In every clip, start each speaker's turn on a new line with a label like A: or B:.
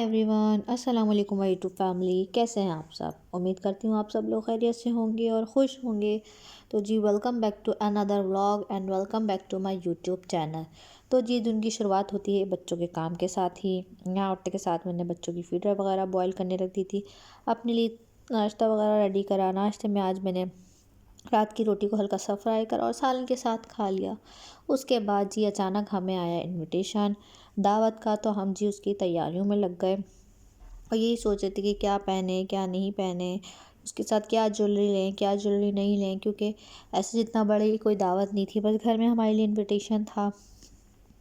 A: Hi everyone, अस्सलाम वालेकुम my YouTube family. कैसे हैं आप सब? उम्मीद करती हूँ आप सब लोग खैरियत से होंगे और खुश होंगे। तो जी welcome back to another vlog and welcome back to my YouTube channel. तो जी दिन की शुरुआत होती है बच्चों के काम के साथ ही। यहाँ उठने के साथ मैंने बच्चों की फीडर वगैरह बॉयल करने रख दी थी, अपने लिए नाश्ता वगैरह रेडी करा। नाश्ते में आज मैंने रात की रोटी को हल्का सा फ्राई करा और सालन के साथ खा लिया। उसके बाद जी अचानक हमें आया इनविटेशन दावत का, तो हम जी उसकी तैयारियों में लग गए और यही सोच रहे थे कि क्या पहने क्या नहीं पहने, उसके साथ क्या ज्वेलरी लें क्या ज्वेलरी नहीं लें, क्योंकि ऐसे जितना बड़ी कोई दावत नहीं थी, बस घर में हमारे लिए इनविटेशन था।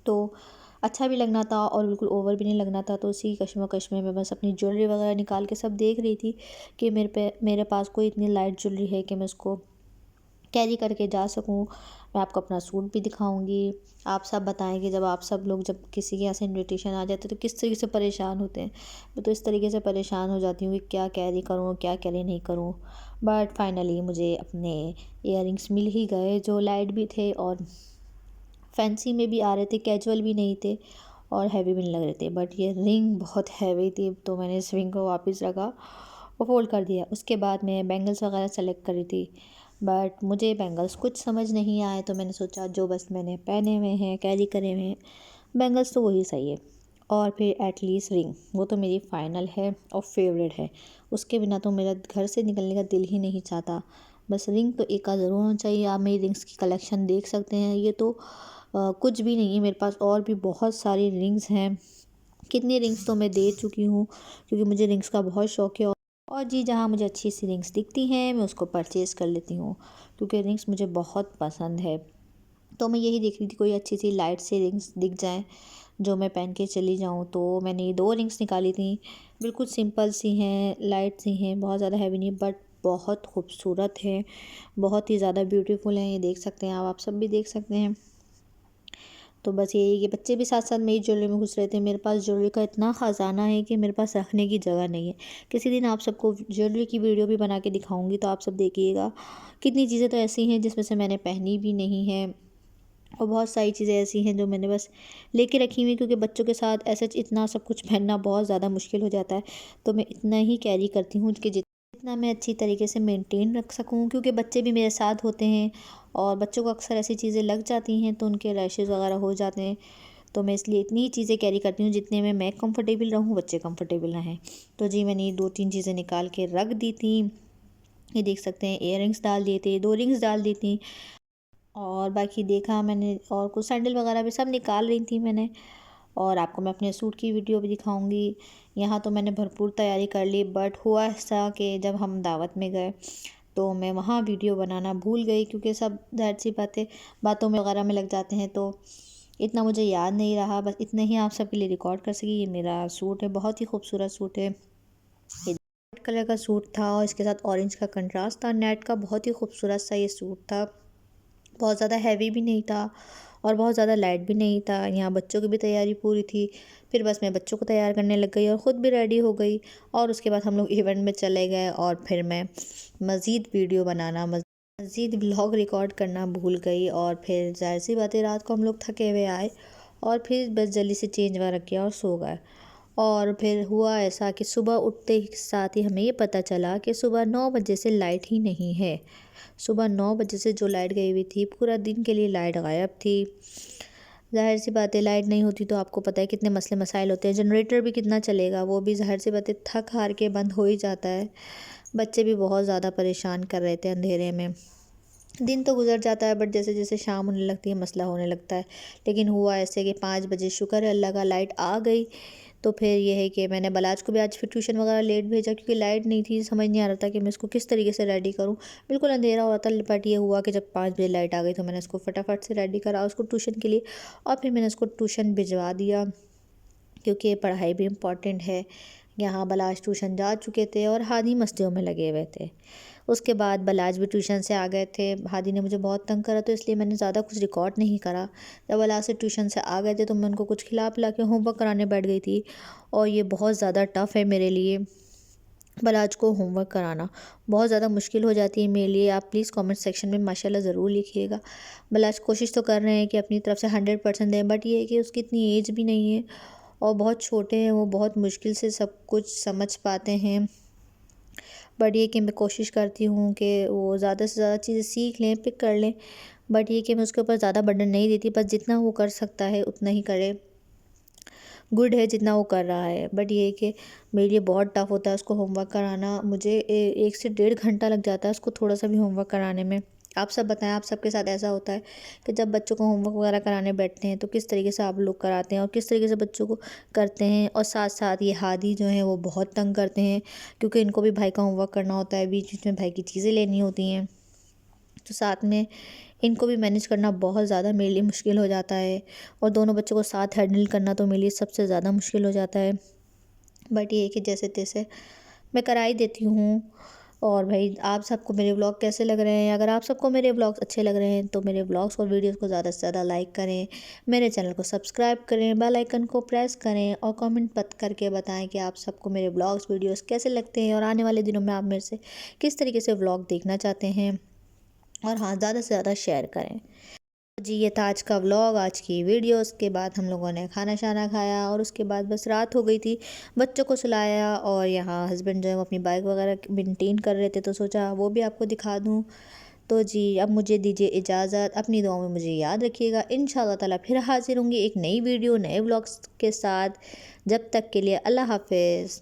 A: तो अच्छा भी लगना था और बिल्कुल ओवर भी नहीं लगना था। तो उसी कश्मकश में मैं बस अपनी ज्वेलरी वगैरह निकाल के सब देख रही थी कि मेरे पास कोई इतनी लाइट ज्वेलरी है कि मैं उसको कैरी करके जा सकूँ। मैं आपको अपना सूट भी दिखाऊंगी। आप सब बताएं कि जब किसी के यहाँ से इनविटेशन आ जाते हैं तो किस तरीके से परेशान होते हैं। मैं तो इस तरीके से परेशान हो जाती हूँ कि क्या कैरी करूँ क्या कैरी नहीं करूँ। बट फाइनली मुझे अपने इयररिंग्स मिल ही गए जो लाइट भी थे और फैंसी में भी आ रहे थे, कैजुअल भी नहीं थे और हैवी भी नहीं लग रहे थे। बट ये रिंग बहुत हैवी थी, तो मैंने इस रिंग को वापस रखा और फोल्ड कर दिया। उसके बाद मैं बैंगल्स वगैरह सेलेक्ट करी थी, बट मुझे बैंगल्स कुछ समझ नहीं आए। तो मैंने सोचा जो बस मैंने पहने हुए हैं कैरी करे हुए हैं बैंगल्स तो वही सही है। और फिर एटलीस्ट रिंग वो तो मेरी फ़ाइनल है और फेवरेट है, उसके बिना तो मेरा घर से निकलने का दिल ही नहीं चाहता। बस रिंग तो एक का ज़रूर होना चाहिए। आप मेरी रिंग्स की कलेक्शन देख सकते हैं। ये तो कुछ भी नहीं है, मेरे पास और भी बहुत सारी रिंग्स हैं। कितनी रिंग्स तो मैं दे चुकी हूँ, क्योंकि मुझे रिंग्स का बहुत शौक़ है। और जी जहाँ मुझे अच्छी सी रिंग्स दिखती हैं मैं उसको परचेज़ कर लेती हूँ, क्योंकि रिंग्स मुझे बहुत पसंद है। तो मैं यही देख रही थी कोई अच्छी सी लाइट सी रिंग्स दिख जाए जो मैं पहन के चली जाऊँ। तो मैंने ये 2 रिंग्स निकाली थी, बिल्कुल सिंपल सी हैं, लाइट सी हैं, बहुत ज़्यादा हैवी नहीं, बट बहुत खूबसूरत है, बहुत ही ज़्यादा ब्यूटीफुल हैं। ये देख सकते हैं आप सब भी देख सकते हैं। तो बस यही कि बच्चे भी साथ साथ मेरी ज्वेलरी में घुस रहे थे। मेरे पास ज्वेलरी का इतना ख़जाना है कि मेरे पास रखने की जगह नहीं है। किसी दिन आप सबको ज्वेलरी की वीडियो भी बना के दिखाऊंगी, तो आप सब देखिएगा। कितनी चीज़ें तो ऐसी हैं जिसमें से मैंने पहनी भी नहीं है और बहुत सारी चीज़ें ऐसी हैं जो मैंने बस लेके रखी हुई, क्योंकि बच्चों के साथ ऐसा इतना सब कुछ पहनना बहुत ज़्यादा मुश्किल हो जाता है। तो मैं इतना ही कैरी करती हूँ कि जितना मैं अच्छी तरीके से मेंटेन रख सकूँ, क्योंकि बच्चे भी मेरे साथ होते हैं और बच्चों को अक्सर ऐसी चीज़ें लग जाती हैं तो उनके रैशेज़ वगैरह हो जाते हैं। तो मैं इसलिए इतनी ही चीज़ें कैरी करती हूँ जितने में मैं कंफर्टेबल रहूँ, बच्चे कंफर्टेबल रहें। तो जी मैंने ये 2-3 चीज़ें निकाल के रख दी थी। ये देख सकते हैं इयररिंग्स डाल दिए थे, 2 रिंग्स डाल दी थी और बाकी देखा मैंने और कुछ सैंडल वगैरह भी सब निकाल रही थी मैंने। और आपको मैं अपने सूट की वीडियो भी दिखाऊंगी। यहाँ तो मैंने भरपूर तैयारी कर ली, बट हुआ ऐसा कि जब हम दावत में गए तो मैं वहाँ वीडियो बनाना भूल गई, क्योंकि सब ज़ाहिर सी बातों में वगैरह में लग जाते हैं। तो इतना मुझे याद नहीं रहा, बस इतने ही आप सबके लिए रिकॉर्ड कर सकी। ये मेरा सूट है, बहुत ही खूबसूरत सूट है। ये रेड कलर का सूट था और इसके साथ ऑरेंज का कंट्रास्ट था नेट का। बहुत ही खूबसूरत सा ये सूट था, बहुत ज़्यादा हैवी भी नहीं था और बहुत ज़्यादा लाइट भी नहीं था। यहाँ बच्चों की भी तैयारी पूरी थी। फिर बस मैं बच्चों को तैयार करने लग गई और ख़ुद भी रेडी हो गई और उसके बाद हम लोग इवेंट में चले गए। और फिर मैं मज़ीद वीडियो बनाना मज़ीद व्लॉग रिकॉर्ड करना भूल गई। और फिर ज़ाहिर सी बात है रात को हम लोग थके हुए आए और फिर बस जल्दी से चेंज वगैरह किया और सो गए। और फिर हुआ ऐसा कि सुबह उठते ही साथ ही हमें ये पता चला कि सुबह 9 बजे से लाइट ही नहीं है। सुबह 9 बजे से जो लाइट गई हुई थी, पूरा दिन के लिए लाइट गायब थी। ज़ाहिर सी बात है लाइट नहीं होती तो आपको पता है कितने मसले मसाइल होते हैं। जनरेटर भी कितना चलेगा, वो भी ज़ाहिर सी बात है थक हार के बंद हो ही जाता है। बच्चे भी बहुत ज़्यादा परेशान कर रहे थे अंधेरे में। दिन तो गुजर जाता है, बट जैसे जैसे शाम होने लगती है मसला होने लगता है। लेकिन हुआ ऐसे कि 5 बजे शुक्र है अल्लाह का लाइट आ गई। तो फिर ये है कि मैंने बलाज को भी आज फिर ट्यूशन वगैरह लेट भेजा, क्योंकि लाइट नहीं थी। समझ नहीं आ रहा था कि मैं इसको किस तरीके से रेडी करूँ। बिल्कुल अंधेरा हो रहा था। बट ये हुआ कि जब 5 बजे लाइट आ गई तो मैंने उसको फटाफट से रेडी करा उसको ट्यूशन के लिए, और फिर मैंने उसको ट्यूशन भिजवा दिया, क्योंकि पढ़ाई भी इम्पॉर्टेंट है। यहाँ बलाज ट्यूशन जा चुके थे और हादी मस्तियों में लगे हुए थे। उसके बाद बलाज भी ट्यूशन से आ गए थे। हादी ने मुझे बहुत तंग करा, तो इसलिए मैंने ज़्यादा कुछ रिकॉर्ड नहीं करा। जब बलाज से ट्यूशन से आ गए थे तो मैं उनको कुछ खिला पिला के होमवर्क कराने बैठ गई थी। और ये बहुत ज़्यादा टफ़ है मेरे लिए, बलाज को होमवर्क कराना बहुत ज़्यादा मुश्किल हो जाती है मेरे लिए। आप प्लीज़ कमेंट सेक्शन में माशाल्लाह ज़रूर लिखिएगा। बलाज कोशिश तो कर रहे हैं कि अपनी तरफ से 100% दें, बट ये है कि उसकी इतनी एज भी नहीं है और बहुत छोटे हैं, वो बहुत मुश्किल से सब कुछ समझ पाते हैं। बट ये कि मैं कोशिश करती हूँ कि वो ज़्यादा से ज़्यादा चीज़ें सीख लें, पिक कर लें। बट ये कि मैं उसके ऊपर ज़्यादा बर्डन नहीं देती, बस जितना वो कर सकता है उतना ही करे। गुड है जितना वो कर रहा है। बट ये है कि मेरे लिए बहुत टफ़ होता है उसको होमवर्क कराना। मुझे 1 से 1.5 घंटा लग जाता है उसको थोड़ा सा भी होमवर्क कराने में। आप सब बताएं, आप सबके साथ ऐसा होता है कि जब बच्चों को होमवर्क वगैरह कराने बैठते हैं तो किस तरीके से आप लोग कराते हैं और किस तरीके से बच्चों को करते हैं? और साथ साथ ये हादी जो हैं वो बहुत तंग करते हैं, क्योंकि इनको भी भाई का होमवर्क करना होता है, बीच बीच में भाई की चीज़ें लेनी होती हैं। तो साथ में इनको भी मैनेज करना बहुत ज़्यादा मेरे लिए मुश्किल हो जाता है, और दोनों बच्चों को साथ हैंडल करना तो मेरे लिए सबसे ज़्यादा मुश्किल हो जाता है। बट ये है कि जैसे तैसे मैं करा ही देती हूँ। और भाई आप सबको मेरे व्लॉग कैसे लग रहे हैं? अगर आप सबको मेरे व्लॉग्स अच्छे लग रहे हैं तो मेरे व्लॉग्स और वीडियोस को ज़्यादा से ज़्यादा लाइक करें, मेरे चैनल को सब्सक्राइब करें, बेल आइकन को प्रेस करें और कमेंट पत करके बताएं कि आप सबको मेरे व्लॉग्स वीडियोस कैसे लगते हैं और आने वाले दिनों में आप मेरे से किस तरीके से व्लॉग देखना चाहते हैं। और हाँ, ज़्यादा से ज़्यादा शेयर करें। जी, ये था आज का व्लॉग, आज की वीडियो। उसके बाद हम लोगों ने खाना शाना खाया और उसके बाद बस रात हो गई थी, बच्चों को सुलाया। और यहाँ हस्बैंड जो है वो अपनी बाइक वगैरह मेंटेन कर रहे थे, तो सोचा वो भी आपको दिखा दूँ। तो जी, अब मुझे दीजिए इजाज़त। अपनी दुआओं में मुझे याद रखिएगा। इंशाल्लाह ताला फिर हाज़िर होंगी एक नई वीडियो, नए व्लॉग्स के साथ। जब तक के लिए अल्लाह हाफ़िज़।